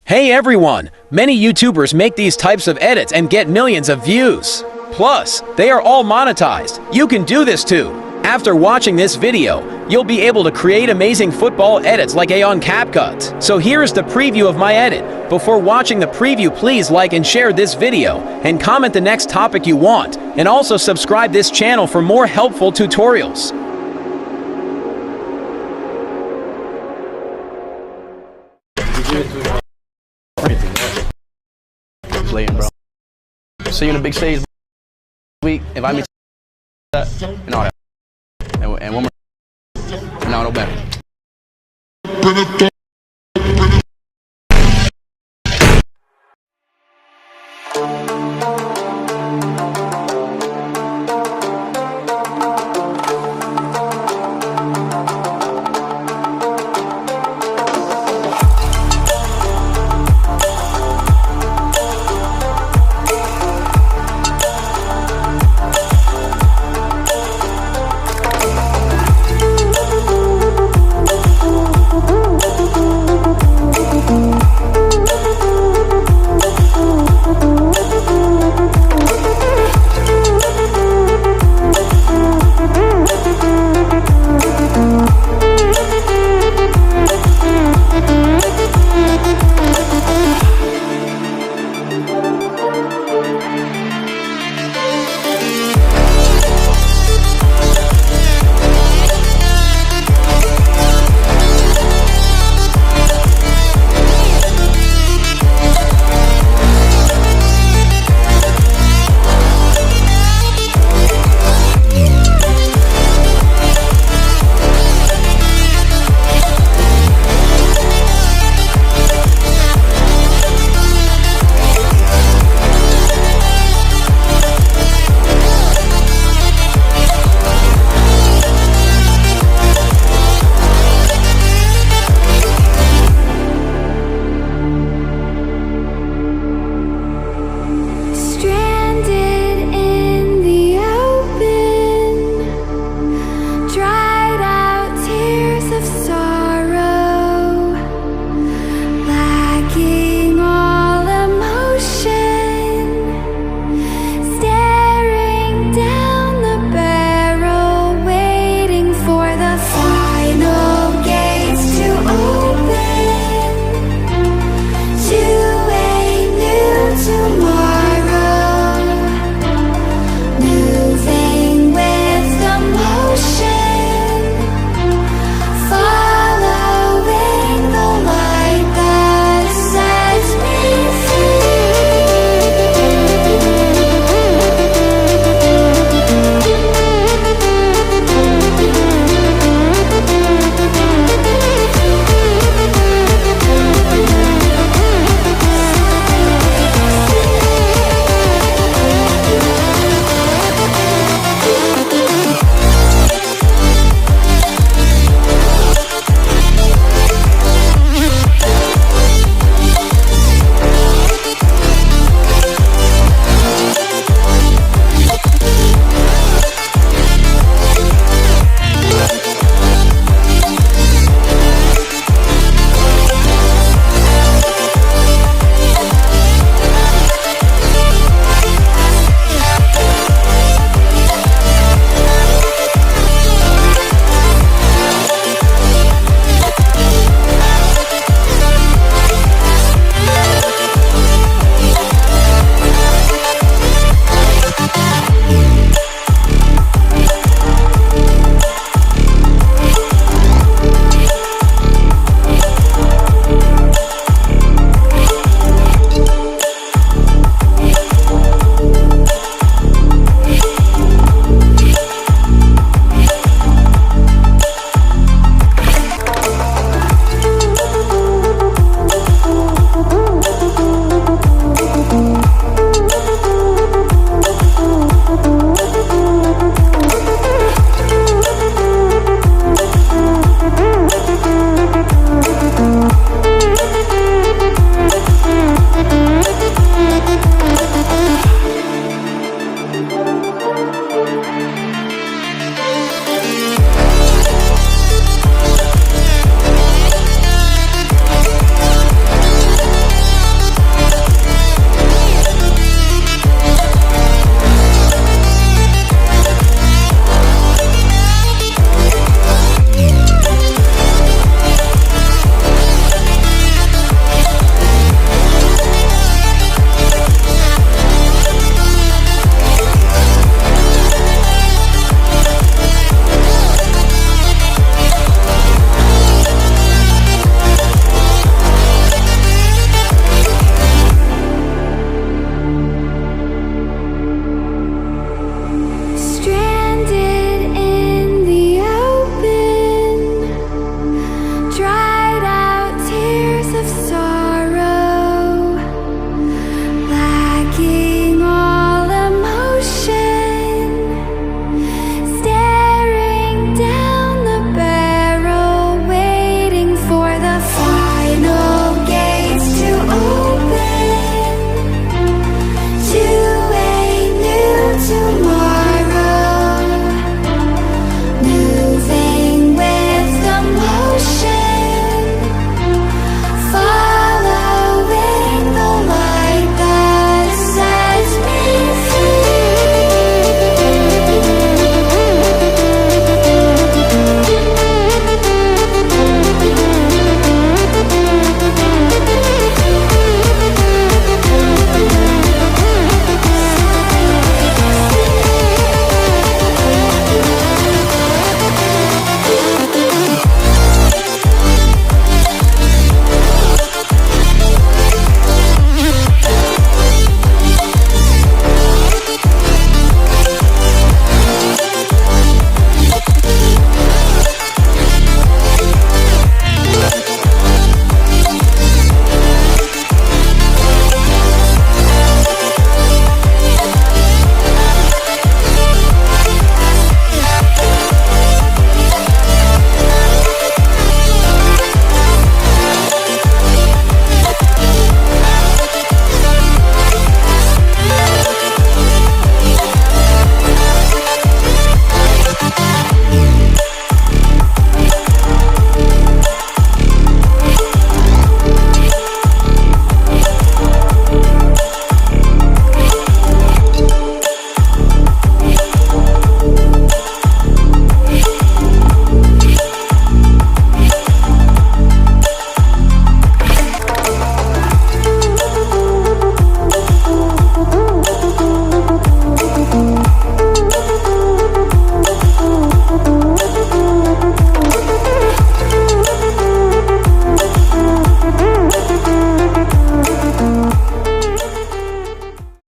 Hey everyone! Many YouTubers make these types of edits and get millions of views. Plus, they are all monetized. You can do this too. After watching this video, you'll be able to create amazing football edits like on CAPCUT. So here is the preview of my edit. Before watching the preview, please like and share this video, and comment the next topic you want, and also subscribe this channel for more helpful tutorials. Playing, bro. See you in the big stage week. Invite me to that and all that. And one more. No, no better.